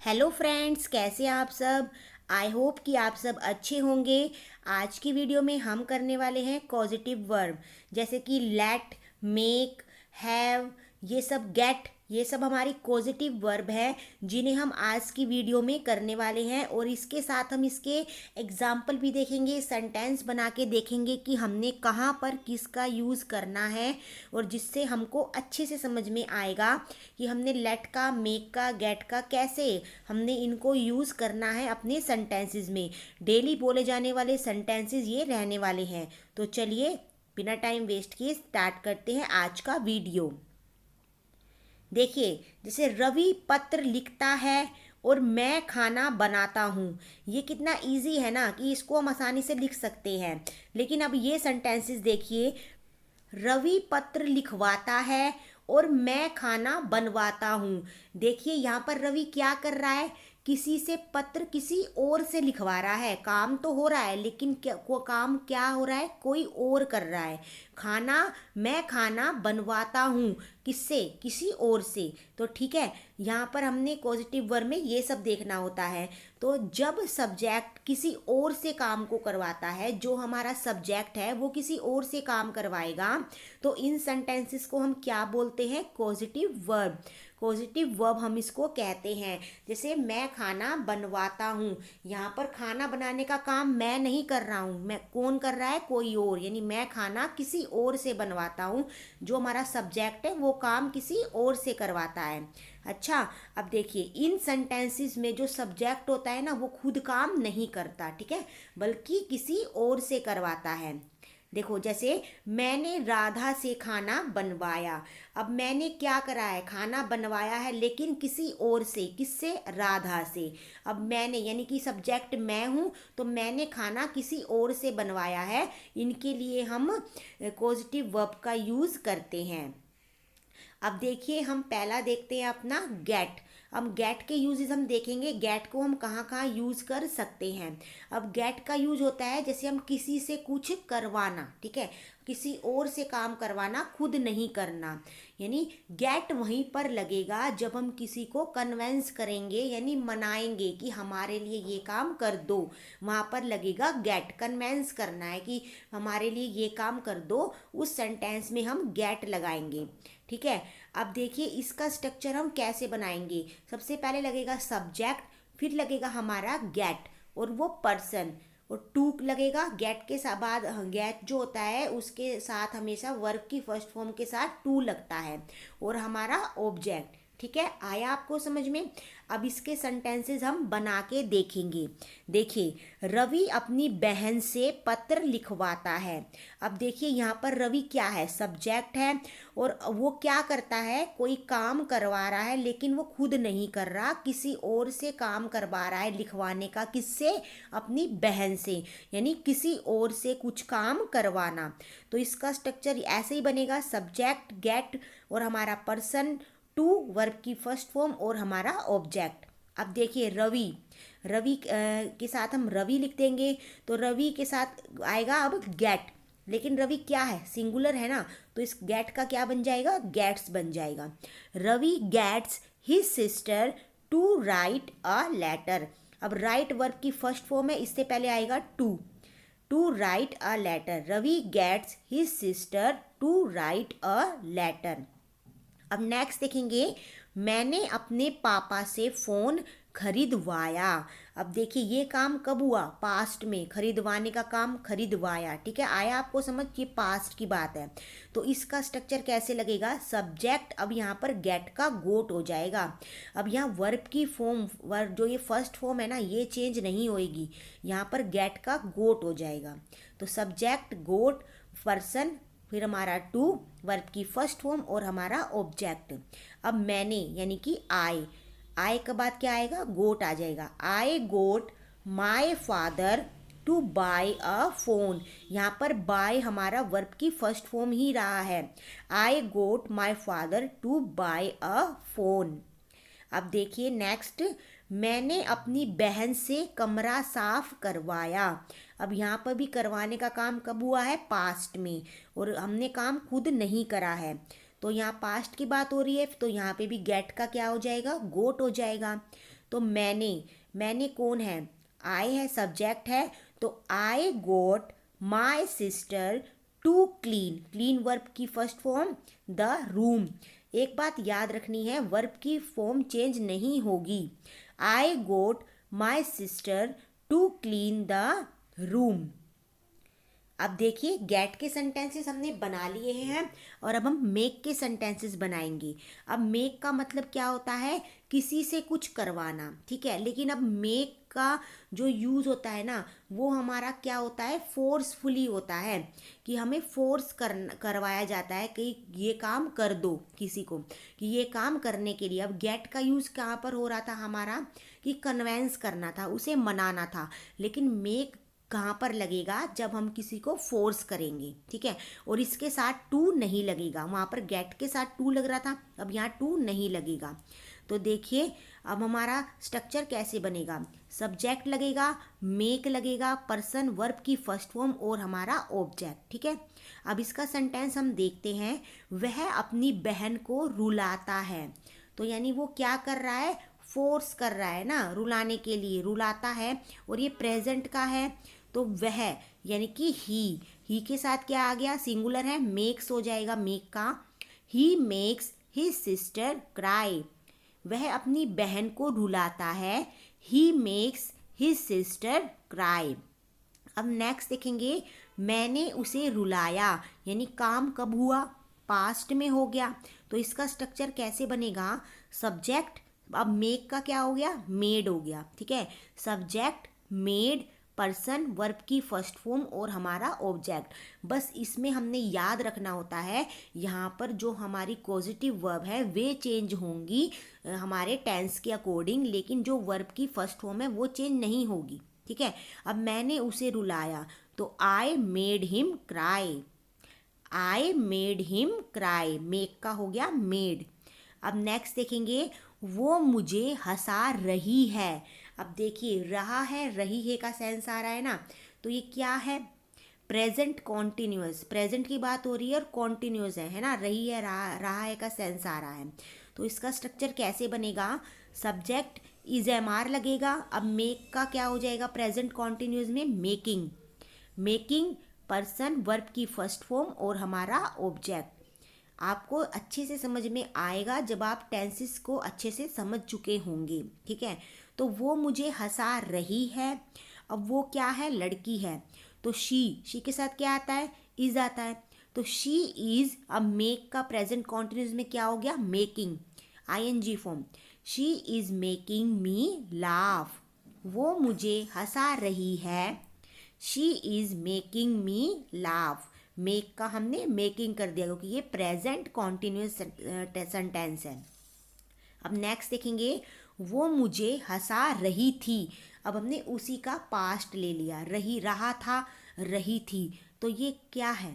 Hello friends, कैसे हैं आप सब। आई होप कि आप सब अच्छे होंगे। आज की वीडियो में हम करने वाले हैं पॉजिटिव वर्ब, जैसे कि लेट, मेक, हैव, ये सब, गेट, ये सब हमारी पॉजिटिव वर्ब है जिन्हें हम आज की वीडियो में करने वाले हैं। और इसके साथ हम इसके एग्जाम्पल भी देखेंगे, सेंटेंस बना के देखेंगे कि हमने कहाँ पर किसका यूज़ करना है, और जिससे हमको अच्छे से समझ में आएगा कि हमने लेट का, मेक का, गेट का कैसे हमने इनको यूज़ करना है अपने सेंटेंसेस में। डेली बोले जाने वाले सेंटेंसेस ये रहने वाले हैं। तो चलिए बिना टाइम वेस्ट किए स्टार्ट करते हैं आज का वीडियो। देखिए, जैसे रवि पत्र लिखता है और मैं खाना बनाता हूँ। ये कितना इजी है ना कि इसको हम आसानी से लिख सकते हैं। लेकिन अब ये सेंटेंसेस देखिए, रवि पत्र लिखवाता है और मैं खाना बनवाता हूँ। देखिए यहाँ पर रवि क्या कर रहा है, किसी से पत्र किसी और से लिखवा रहा है। काम तो हो रहा है लेकिन काम क्या हो रहा है, कोई और कर रहा है। मैं खाना बनवाता हूँ, किससे, किसी और से। तो ठीक है, यहाँ पर हमने पॉजिटिव वर्ब में ये सब देखना होता है। तो जब सब्जेक्ट किसी और से काम को करवाता है, जो हमारा सब्जेक्ट है वो किसी और से काम करवाएगा, तो इन सेंटेंसेस को हम क्या बोलते हैं, पॉजिटिव वर्ब। पॉजिटिव वर्ब हम इसको कहते हैं। जैसे मैं खाना बनवाता हूँ, यहाँ पर खाना बनाने का काम मैं नहीं कर रहा हूँ, मैं कौन कर रहा है, कोई और, यानी मैं खाना किसी और से बनवाता हूँ। जो हमारा सब्जेक्ट है वो काम किसी और से करवाता है। अच्छा, अब देखिए इन सेंटेंसेस में जो सब्जेक्ट होता है ना, वो खुद काम नहीं करता, ठीक है, बल्कि किसी और से करवाता है। देखो, जैसे मैंने राधा से खाना बनवाया। अब मैंने क्या करा है, खाना बनवाया है, लेकिन किसी और से, किससे, राधा से। अब मैंने यानी कि सब्जेक्ट मैं हूँ, तो मैंने खाना किसी और से बनवाया है। इनके लिए हम पॉजिटिव वर्ब का यूज़ करते हैं। अब देखिए, हम पहला देखते हैं अपना गेट। अब गेट के यूजेस हम देखेंगे, गेट को हम कहाँ कहाँ यूज कर सकते हैं। अब गेट का यूज होता है जैसे हम किसी से कुछ करवाना, ठीक है, किसी और से काम करवाना, खुद नहीं करना। यानी गेट वहीं पर लगेगा जब हम किसी को कन्वेंस करेंगे, यानी मनाएंगे कि हमारे लिए ये काम कर दो। वहाँ पर लगेगा गेट, कन्वेंस करना है कि हमारे लिए ये काम कर दो, उस सेंटेंस में हम गेट लगाएंगे। ठीक है, अब देखिए इसका स्ट्रक्चर हम कैसे बनाएंगे। सबसे पहले लगेगा सब्जेक्ट, फिर लगेगा हमारा गेट, और वो पर्सन, और टू लगेगा गेट के साथ। बाद गेट जो होता है उसके साथ हमेशा वर्ब की फर्स्ट फॉर्म के साथ टू लगता है, और हमारा ऑब्जेक्ट। ठीक है, आया आपको समझ में। अब इसके सेंटेंसेस हम बना के देखेंगे। देखिए, रवि अपनी बहन से पत्र लिखवाता है। अब देखिए यहाँ पर रवि क्या है, सब्जेक्ट है, और वो क्या करता है, कोई काम करवा रहा है, लेकिन वो खुद नहीं कर रहा, किसी और से काम करवा रहा है लिखवाने का। किससे, अपनी बहन से, यानी किसी और से कुछ काम करवाना। तो इसका स्ट्रक्चर ऐसे ही बनेगा, सब्जेक्ट, गेट, और हमारा पर्सन, टू, वर्ब की फर्स्ट फॉर्म, और हमारा ऑब्जेक्ट। अब देखिए रवि, रवि के साथ हम रवि लिख देंगे, तो रवि के साथ आएगा अब गेट। लेकिन रवि क्या है, सिंगुलर है ना, तो इस गेट का क्या बन जाएगा, गेट्स बन जाएगा। Ravi gets his sister to write a letter. अब राइट वर्ब की फर्स्ट फॉर्म है, इससे पहले आएगा to, to write a letter. Ravi gets his sister to write a letter. अब नेक्स्ट देखेंगे, मैंने अपने पापा से फ़ोन खरीदवाया। अब देखिए ये काम कब हुआ, पास्ट में, खरीदवाने का काम खरीदवाया। ठीक है, आया आपको समझ, ये पास्ट की बात है। तो इसका स्ट्रक्चर कैसे लगेगा, सब्जेक्ट, अब यहाँ पर गेट का गोट हो जाएगा। अब यहाँ वर्ब की फॉर्म, वर्ब जो ये फर्स्ट फॉर्म है ना, ये चेंज नहीं होएगी, यहाँ पर गेट का गोट हो जाएगा। तो सब्जेक्ट, गोट, पर्सन, फिर हमारा टू, वर्ब की फर्स्ट फॉर्म, और हमारा ऑब्जेक्ट। अब मैंने यानी कि आई के बाद क्या आएगा, गोट आ जाएगा। I got my father to buy a phone. यहाँ पर बाय हमारा वर्ब की फर्स्ट फॉर्म ही रहा है। I got my father to buy a phone. अब देखिए नेक्स्ट, मैंने अपनी बहन से कमरा साफ करवाया। अब यहाँ पर भी करवाने का काम कब हुआ है, पास्ट में, और हमने काम खुद नहीं करा है। तो यहाँ पास्ट की बात हो रही है, तो यहाँ पे भी गेट का क्या हो जाएगा, गोट हो जाएगा। तो मैंने कौन है, आई है, सब्जेक्ट है, तो I got my sister to clean, clean verb की फर्स्ट फॉर्म द रूम। एक बात याद रखनी है, वर्ब की फॉर्म चेंज नहीं होगी। I got my sister to clean the room. अब देखिए गेट के सेंटेंसेस हमने बना लिए हैं और अब हम मेक के सेंटेंसेस बनाएंगे। अब मेक का मतलब क्या होता है, किसी से कुछ करवाना, ठीक है। लेकिन अब मेक का जो यूज़ होता है ना, वो हमारा क्या होता है, फोर्सफुली होता है, कि हमें फोर्स करवाया जाता है कि ये काम कर दो किसी को, कि ये काम करने के लिए। अब गेट का यूज़ कहाँ पर हो रहा था हमारा, कि कन्वेंस करना था, उसे मनाना था। लेकिन मेक कहाँ पर लगेगा, जब हम किसी को फोर्स करेंगे, ठीक है। और इसके साथ टू नहीं लगेगा, वहाँ पर गेट के साथ टू लग रहा था, अब यहाँ टू नहीं लगेगा। तो देखिए अब हमारा स्ट्रक्चर कैसे बनेगा, सब्जेक्ट लगेगा, मेक लगेगा, पर्सन वर्ब की फर्स्ट फॉर्म और हमारा ऑब्जेक्ट, ठीक है। अब इसका सेंटेंस हम देखते हैं, वह अपनी बहन को रुलाता है। तो यानी वो क्या कर रहा है, फोर्स कर रहा है ना, रुलाने के लिए, रुलाता है। और ये प्रेजेंट का है, तो वह यानी कि ही के साथ क्या आ गया, सिंगुलर है, मेक्स हो जाएगा, मेक का। He makes his sister cry, वह अपनी बहन को रुलाता है। He makes his sister cry. अब नेक्स्ट देखेंगे, मैंने उसे रुलाया, यानी काम कब हुआ, पास्ट में हो गया। तो इसका स्ट्रक्चर कैसे बनेगा, सब्जेक्ट, अब मेक का क्या हो गया, मेड हो गया, ठीक है। सब्जेक्ट, मेड, पर्सन वर्ब की फर्स्ट फॉर्म और हमारा ऑब्जेक्ट। बस इसमें हमने याद रखना होता है, यहाँ पर जो हमारी पॉजिटिव वर्ब है वे चेंज होंगी हमारे टेंस के अकॉर्डिंग, लेकिन जो वर्ब की फर्स्ट फॉर्म है वो चेंज नहीं होगी, ठीक है। अब मैंने उसे रुलाया, तो I made him cry, I made him cry, make का हो गया मेड। अब नेक्स्ट देखेंगे, वो मुझे हंसा रही है। अब देखिए रहा है, रही है का सेंस आ रहा है ना, तो ये क्या है, प्रेजेंट कॉन्टिन्यूअस, प्रेजेंट की बात हो रही है और कॉन्टिन्यूअस है ना, रही है, रहा है का सेंस आ रहा है। तो इसका स्ट्रक्चर कैसे बनेगा, सब्जेक्ट इज एम आर लगेगा। अब मेक का क्या हो जाएगा, प्रेजेंट कॉन्टिन्यूअस में मेकिंग, मेकिंग, पर्सन वर्ब की फर्स्ट फॉर्म और हमारा ऑब्जेक्ट। आपको अच्छे से समझ में आएगा जब आप टेंसेस को अच्छे से समझ चुके होंगे, ठीक है। तो वो मुझे हंसा रही है, अब वो क्या है, लड़की है, तो शी के साथ क्या आता है, इज आता है, तो शी इज। अब मेक का प्रेजेंट कॉन्टिन्यूस में क्या हो गया, making, ING form, she is making me laugh, वो मुझे हंसा रही है, she is making me laugh. Make का हमने मेकिंग कर दिया क्योंकि ये प्रेजेंट कॉन्टिन्यूस सेंटेंस है। अब नेक्स्ट देखेंगे, वो मुझे हंसा रही थी। अब हमने उसी का पास्ट ले लिया, रही, रहा था, रही थी, तो ये क्या है,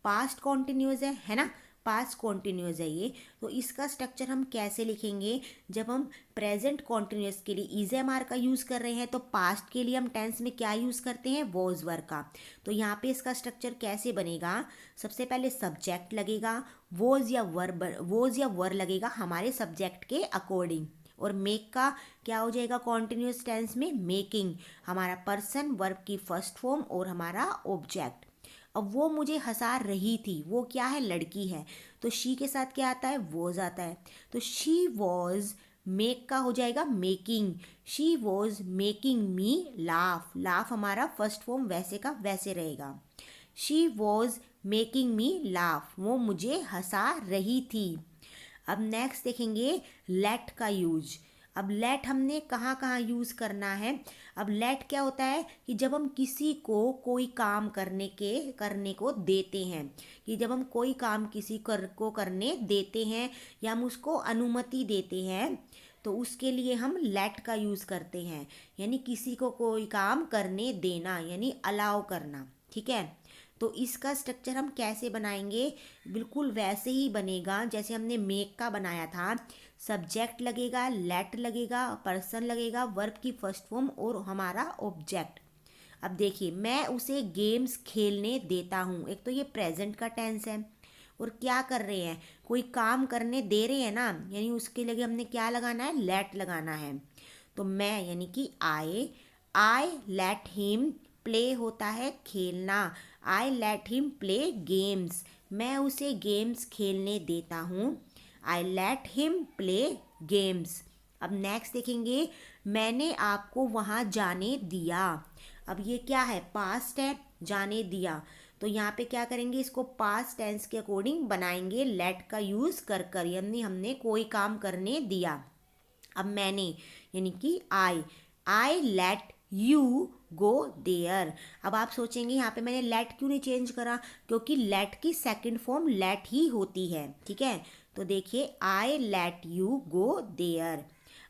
पास्ट कॉन्टिन्यूस है ना, पास्ट कॉन्टिन्यूस है ये। तो इसका स्ट्रक्चर हम कैसे लिखेंगे, जब हम प्रेजेंट कॉन्टिन्यूस के लिए इज एम आर का यूज़ कर रहे हैं, तो पास्ट के लिए हम टेंस में क्या यूज़ करते हैं, वॉज वर्ब का। तो यहाँ पे इसका स्ट्रक्चर कैसे बनेगा, सबसे पहले सब्जेक्ट लगेगा, वॉज या वर लगेगा हमारे सब्जेक्ट के अकॉर्डिंग, और मेक का क्या हो जाएगा, कॉन्टिन्यूस टेंस में मेकिंग, हमारा पर्सन वर्ब की फर्स्ट फॉर्म और हमारा ऑब्जेक्ट। अब वो मुझे हंसा रही थी, वो क्या है, लड़की है, तो शी के साथ क्या आता है, वॉज आता है, तो शी वॉज, मेक का हो जाएगा making, she was making me laugh, laugh हमारा फर्स्ट फॉर्म वैसे का वैसे रहेगा, she was making me laugh, वो मुझे हंसा रही थी। अब नेक्स्ट देखेंगे लेट का यूज। अब लेट हमने कहाँ कहाँ यूज़ करना है, अब लेट क्या होता है कि जब हम किसी को कोई काम करने को देते हैं, कि जब हम कोई काम किसी को करने देते हैं या हम उसको अनुमति देते हैं, तो उसके लिए हम लेट का यूज़ करते हैं, यानी किसी को कोई काम करने देना, यानी अलाउ करना, ठीक है। तो इसका स्ट्रक्चर हम कैसे बनाएंगे, बिल्कुल वैसे ही बनेगा जैसे हमने मेक का बनाया था, सब्जेक्ट लगेगा, लेट लगेगा, पर्सन लगेगा, वर्ब की फर्स्ट फॉर्म और हमारा ऑब्जेक्ट। अब देखिए, मैं उसे गेम्स खेलने देता हूँ, एक तो ये प्रेजेंट का टेंस है, और क्या कर रहे हैं, कोई काम करने दे रहे हैं ना, यानी उसके लिए हमने क्या लगाना है, लेट लगाना है। तो मैं यानी कि आई लेट हिम प्ले होता है खेलना, I let him play games, मैं उसे गेम्स खेलने देता हूँ, I let him play games. अब नेक्स्ट देखेंगे, मैंने आपको वहाँ जाने दिया। अब ये क्या है, पास्ट है, जाने दिया, तो यहाँ पे क्या करेंगे, इसको पास्ट टेंस के अकॉर्डिंग बनाएंगे लेट का यूज़ कर कर, यानी हमने कोई काम करने दिया। अब मैंने यानी कि I let you go there. अब आप सोचेंगे यहाँ पे मैंने लेट क्यों नहीं चेंज करा, क्योंकि लेट की सेकंड फॉर्म लेट ही होती है, ठीक है। तो देखिए I let you go there.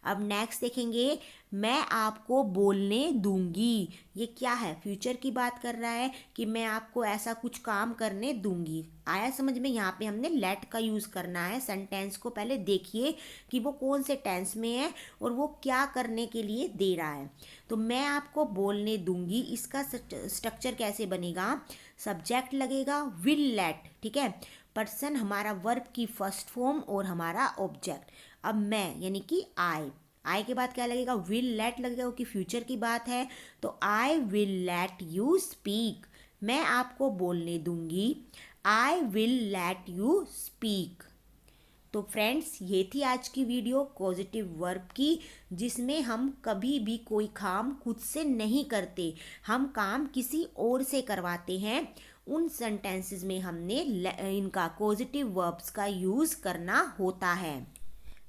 अब नेक्स्ट देखेंगे, मैं आपको बोलने दूंगी। ये क्या है, फ्यूचर की बात कर रहा है कि मैं आपको ऐसा कुछ काम करने दूंगी। आया समझ में, यहाँ पे हमने लेट का यूज़ करना है। सेंटेंस को पहले देखिए कि वो कौन से टेंस में है और वो क्या करने के लिए दे रहा है। तो मैं आपको बोलने दूंगी, इसका स्ट्रक्चर कैसे बनेगा, सब्जेक्ट लगेगा विल लेट, ठीक है, पर्सन हमारा वर्ब की फर्स्ट फॉर्म और हमारा ऑब्जेक्ट। अब मैं यानी कि आई के बाद क्या लगेगा, विल लेट लगेगा क्योंकि फ्यूचर की बात है। तो I will let you speak, मैं आपको बोलने दूंगी, I will let you speak. तो फ्रेंड्स, ये थी आज की वीडियो पॉजिटिव वर्ब की, जिसमें हम कभी भी कोई काम खुद से नहीं करते, हम काम किसी और से करवाते हैं। उन सेंटेंसेस में हमने इनका पॉजिटिव वर्ब्स का यूज़ करना होता है।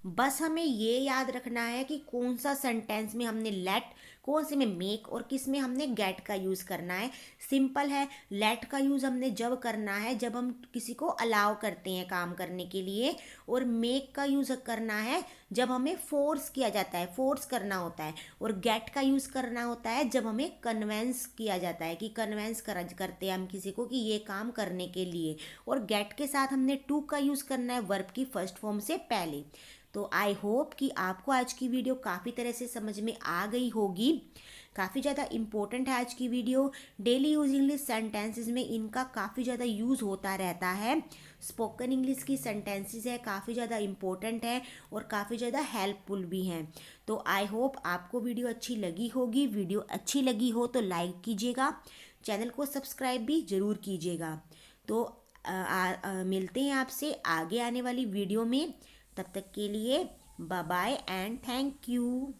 बस हमें ये याद रखना है कि कौन सा सेंटेंस में हमने लेट, कौन से में मेक और किस में हमने गेट का यूज़ करना है। सिंपल है, लेट का यूज़ हमने जब करना है जब हम किसी को अलाउ करते हैं काम करने के लिए, और मेक का यूज़ करना है जब हमें फोर्स किया जाता है, फोर्स करना होता है, और गेट का यूज़ करना होता है जब हमें कन्वेंस किया जाता है, कि कन्वेंस करते हैं हम किसी को कि ये काम करने के लिए। और गेट के साथ हमने टू का यूज़ करना है वर्ब की फर्स्ट फॉर्म से पहले। तो आई होप कि आपको आज की वीडियो काफ़ी तरह से समझ में आ गई होगी। काफ़ी ज़्यादा इम्पोर्टेंट है आज की video. Daily use English sentences में इनका काफ़ी ज़्यादा यूज़ होता रहता है। स्पोकन इंग्लिश की सेंटेंसेस है, काफ़ी ज़्यादा इम्पोर्टेंट है और काफ़ी ज़्यादा हेल्पफुल भी हैं। तो आई होप आपको वीडियो अच्छी लगी होगी। वीडियो अच्छी लगी हो तो लाइक कीजिएगा, चैनल को सब्सक्राइब भी ज़रूर कीजिएगा। तो मिलते हैं आपसे आगे आने वाली वीडियो में। तब तक के लिए bye bye and thank you.